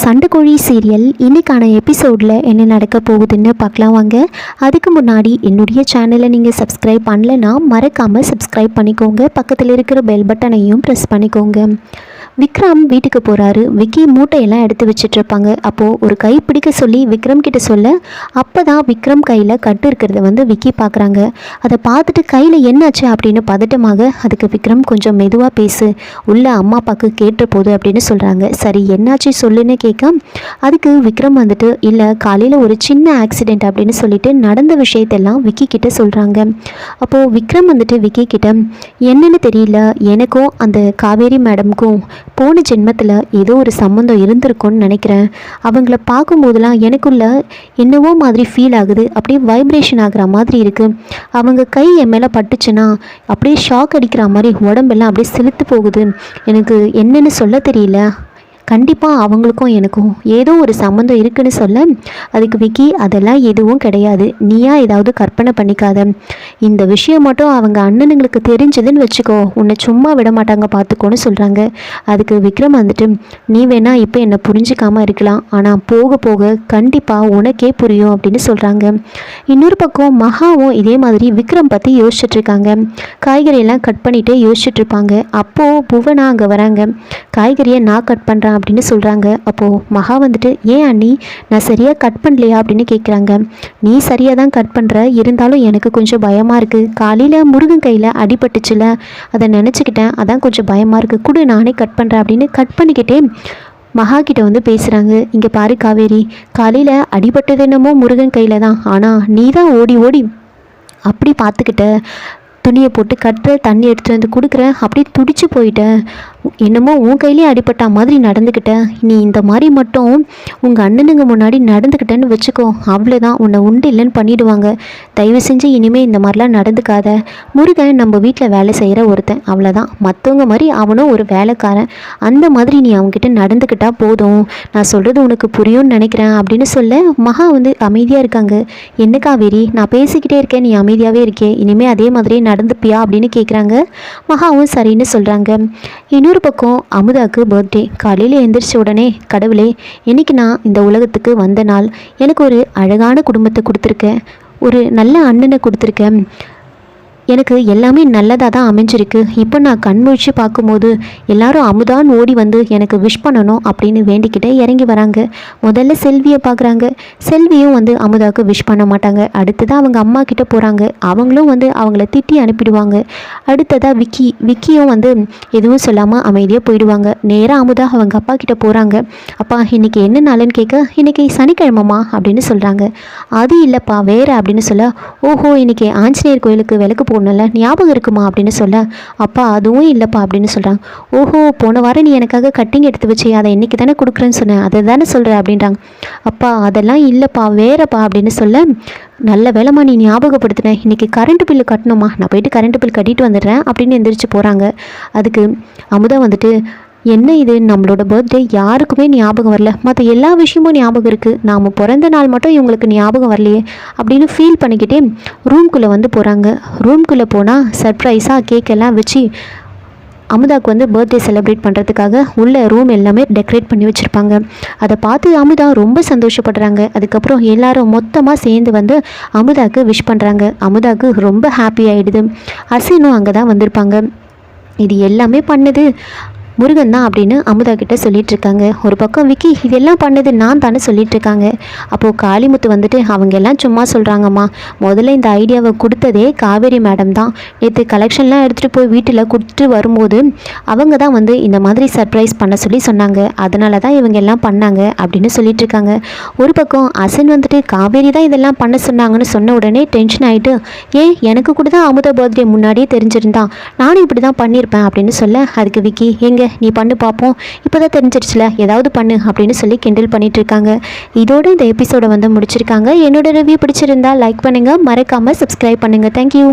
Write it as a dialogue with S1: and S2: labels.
S1: சண்டைக்கோழி serial இன்னைக்கான எபிசோடில் என்ன நடக்க போகுதுன்னு பார்க்கலாம் வாங்க. அதுக்கு முன்னாடி என்னுடைய சேனலை நீங்கள் சப்ஸ்கிரைப் பண்ணலைன்னா மறக்காமல் சப்ஸ்கிரைப் பண்ணிக்கோங்க. பக்கத்தில் இருக்கிற பெல் பட்டனையும் ப்ரெஸ் பண்ணிக்கோங்க. விக்ரம் வீட்டுக்கு போகிறாரு. விக்கி மூட்டையெல்லாம் எடுத்து வச்சிட்ருப்பாங்க. அப்போது ஒரு கை பிடிக்க சொல்லி விக்ரம் கிட்ட சொல்ல, அப்போ தான் விக்ரம் கையில் கட்டு இருக்கிறத விக்கி பார்க்குறாங்க. அதை பார்த்துட்டு கையில் என்னாச்சு அப்படின்னு பதட்டமாக, அதுக்கு விக்ரம் கொஞ்சம் மெதுவாக பேசு, உள்ள அம்மா அப்பாவுக்கு கேட்ட போது அப்படின்னு சொல்கிறாங்க. சரி என்னாச்சு சொல்லுன்னு கேட்க, அதுக்கு விக்ரம் இல்லை காலையில் ஒரு சின்ன ஆக்சிடெண்ட் அப்படின்னு சொல்லிட்டு நடந்த விஷயத்தெல்லாம் விக்கி கிட்ட சொல்கிறாங்க. அப்போது விக்ரம் விக்கி கிட்ட, என்னன்னு தெரியல, எனக்கும் அந்த காவேரி மேடமுக்கும் போன ஜென்மத்தில் ஏதோ ஒரு சம்மந்தம் இருந்திருக்கும்னு நினைக்கிறேன். அவங்கள பார்க்கும்போதெல்லாம் எனக்குள்ள என்னவோ மாதிரி ஃபீல் ஆகுது, அப்படியே வைப்ரேஷன் ஆகிற மாதிரி இருக்குது. அவங்க கை என் மேலே பட்டுச்சுன்னா அப்படியே ஷாக் அடிக்கிற மாதிரி உடம்பெல்லாம் அப்படியே செலுத்து போகுது. எனக்கு என்னன்னு சொல்ல தெரியல. கண்டிப்பாக அவங்களுக்கும் எனக்கும் ஏதோ ஒரு சம்மந்தம் இருக்குன்னு சொல்ல, அதுக்கு விக்கி அதெல்லாம் எதுவும் கிடையாது, நீயா ஏதாவது கற்பனை பண்ணிக்காத. இந்த விஷயம் மட்டும் அவங்க அண்ணனுங்களுக்கு தெரிஞ்சதுன்னு வச்சுக்கோ, உன்னை சும்மா விட மாட்டாங்க பார்த்துக்கோன்னு சொல்கிறாங்க. அதுக்கு விக்ரம் நீ வேணா இப்போ என்னை புரிஞ்சிக்காமல் இருக்கலாம், ஆனால் போக போக கண்டிப்பாக உனக்கே புரியும் அப்படின்னு சொல்கிறாங்க. இன்னொரு பக்கம் மகாவும் இதே மாதிரி விக்ரம் பற்றி யோசிச்சுட்ருக்காங்க. காய்கறியெல்லாம் கட் பண்ணிகிட்டே யோசிச்சுட்ருப்பாங்க. அப்போது புவனா அங்கே வராங்க. காய்கறியை நான் கட் பண்ணுறேன் அப்படின்னு சொல்கிறாங்க. அப்போது மகா ஏன் அண்ணி நான் சரியாக கட் பண்ணலையா அப்படின்னு கேட்குறாங்க. நீ சரியாக தான் கட் பண்ணுற, இருந்தாலும் எனக்கு கொஞ்சம் பயமாக இருக்குது. காலையில் முருகன் கையில் அடிபட்டுச்சுல, அதை நினச்சிக்கிட்டேன், அதான் கொஞ்சம் பயமாக இருக்குது, கூட நானே கட் பண்ணுறேன் அப்படின்னு கட் பண்ணிக்கிட்டே மகா கிட்ட பேசுகிறாங்க. இங்கே பாரு காவேரி, காலையில் அடிபட்டது என்னமோ முருகன் கையில் தான், ஆனால் நீ தான் ஓடி ஓடி அப்படி பார்த்துக்கிட்ட, துணியை போட்டு கட்டுற, தண்ணி எடுத்துகிட்டு கொடுக்குறேன், அப்படியே துடிச்சு போயிட்டேன், என்னமோ உன் கையிலேயே அடிபட்டா மாதிரி நடந்துக்கிட்டேன். நீ இந்த மாதிரி மட்டும் உங்கள் அண்ணனுங்க முன்னாடி நடந்துக்கிட்டேன்னு வச்சுக்கோ, அவ்வளோதான், உன்னை உண்டு இல்லைன்னு பண்ணிவிடுவாங்க. தயவு செஞ்சு இனிமேல் இந்த மாதிரிலாம் நடந்துக்காத. முருகன் நம்ம வீட்டில் வேலை செய்கிற ஒருத்தன், அவ்வளோதான், மற்றவங்க மாதிரி அவனும் ஒரு வேலைக்காரன், அந்த மாதிரி நீ அவங்ககிட்ட நடந்துக்கிட்டா போதும். நான் சொல்கிறது உனக்கு புரியும்னு நினைக்கிறேன் அப்படின்னு சொல்ல, மகா அமைதியாக இருக்காங்க. என்ன காவேரி, நான் பேசிக்கிட்டே இருக்கேன், நீ அமைதியாகவே இருக்கே, இனிமேல் அதே மாதிரியே நடந்துப்பியா அப்படின்னு கேட்குறாங்க. மகாவும் சரின்னு சொல்கிறாங்க. இன்னொரு பக்கம் அமுதாவுக்கு பர்த்டே. காலையில் எழுந்திரிச்ச உடனே, கடவுளே இன்னைக்கு நான் இந்த உலகத்துக்கு வந்த நாள், எனக்கு ஒரு அழகான குடும்பத்தை கொடுத்துருக்கேன், ஒரு நல்ல அண்ணனை கொடுத்துருக்கேன், எனக்கு எல்லாமே நல்லதாக தான் அமைஞ்சிருக்கு. இப்போ நான் கண்முழிச்சு பார்க்கும்போது எல்லாரும் அமுதான் ஓடி எனக்கு விஷ் பண்ணணும் அப்படின்னு வேண்டிக்கிட்டே இறங்கி வராங்க. முதல்ல செல்வியை பார்க்குறாங்க. செல்வியும் அமுதாவுக்கு விஷ் பண்ண மாட்டாங்க. அடுத்ததாக அவங்க அம்மா கிட்டே போகிறாங்க. அவங்களும் அவங்கள திட்டி அனுப்பிடுவாங்க. அடுத்ததாக விக்கியும் எதுவும் சொல்லாமல் அமைதியாக போயிடுவாங்க. நேராக அமுதா அவங்க அப்பா கிட்டே போகிறாங்க. அப்பா இன்றைக்கி என்ன நாளுன்னு கேட்க, இன்றைக்கி சனிக்கிழமம்மா அப்படின்னு சொல்கிறாங்க. அது இல்லைப்பா வேறு அப்படின்னு சொல்ல, ஓஹோ இன்றைக்கி ஆஞ்சநேயர் கோயிலுக்கு விளக்கு போடணும்ல, ஞாபகம் இருக்குமா அப்படின்னு சொல்ல, அப்பா அதுவும் இல்லைப்பா அப்படின்னு சொல்கிறாங்க. ஓஹோ போன வாரம் நீ எனக்காக கட்டிங் எடுத்து வச்சு அதை இன்றைக்கி தானே கொடுக்குறேன்னு சொன்னேன், அதை தானே சொல்கிறேன் அப்படின்றாங்க. அப்பா அதெல்லாம் இல்லைப்பா வேறப்பா அப்படின்னு சொல்ல, நல்ல வேலைம்மா நீ ஞாபகப்படுத்தினேன், இன்றைக்கி கரண்ட் பில்லு கட்டணுமா, நான் போயிட்டு கரண்ட் பில் கட்டிட்டு வந்துடுறேன் அப்படின்னு எந்திரிச்சு போகிறாங்க. அதுக்கு அமுதா என்ன இது, நம்மளோட பர்த்டே யாருக்குமே ஞாபகம் வரல, மற்ற எல்லா விஷயமும் ஞாபகம் இருக்குது, நாம் பிறந்த நாள் மட்டும் இவங்களுக்கு ஞாபகம் வரலையே அப்படின்னு ஃபீல் பண்ணிக்கிட்டே ரூம்குள்ளே போகிறாங்க. ரூம்குள்ளே போனால் சர்ப்ரைஸாக கேக்கெல்லாம் வச்சு அமுதாவுக்கு பர்த்டே செலிப்ரேட் பண்ணுறதுக்காக உள்ள ரூம் எல்லாமே டெக்கரேட் பண்ணி வச்சுருப்பாங்க. அதை பார்த்து அமுதா ரொம்ப சந்தோஷப்படுறாங்க. அதுக்கப்புறம் எல்லாரும் மொத்தமாக சேர்ந்து அமுதாவுக்கு விஷ் பண்ணுறாங்க. அமுதாவுக்கு ரொம்ப ஹாப்பி ஆகிடுது. அசினும் அங்கே தான் வந்திருப்பாங்க. இது எல்லாமே பண்ணது முருகன் தான் அப்படின்னு அமுதா கிட்ட சொல்லிட்டு இருக்காங்க. ஒரு பக்கம் விக்கி இதெல்லாம் பண்ணது நான் தானே சொல்லிட்டு இருக்காங்க. அப்போது காளிமுத்து அவங்க எல்லாம் சும்மா சொல்கிறாங்கம்மா, முதல்ல இந்த ஐடியாவை கொடுத்ததே காவேரி மேடம் தான். நேற்று கலெக்ஷன்லாம் எடுத்துகிட்டு போய் வீட்டில் கொடுத்துட்டு வரும்போது அவங்க தான் இந்த மாதிரி சர்ப்ரைஸ் பண்ண சொல்லி சொன்னாங்க, அதனால தான் இவங்க எல்லாம் பண்ணாங்க அப்படின்னு சொல்லிட்டு இருக்காங்க. ஒரு பக்கம் அசன் காவேரி தான் இதெல்லாம் பண்ண சொன்னாங்கன்னு சொன்ன உடனே டென்ஷன் ஆகிட்டு, ஏன் எனக்கு கூட தான் அமுதா பர்த்டே முன்னாடியே தெரிஞ்சிருந்தான், நானும் இப்படி தான் பண்ணியிருப்பேன் அப்படின்னு சொல்ல, அதுக்கு விக்கி எங்க நீ பண்ணு பார்ப்போம், இப்போ தான் தெரிஞ்சிருச்சுல ஏதாவது பண்ணு அப்படின்னு சொல்லி கிண்டல் பண்ணிட்டு இருக்காங்க. இதோட இந்த எபிசோடை முடிச்சிருக்காங்க. என்னோட ரிவ்யூ பிடிச்சிருந்தா லைக் பண்ணுங்கள், மறக்காமல் சப்ஸ்கிரைப் பண்ணுங்கள். தேங்க்யூ.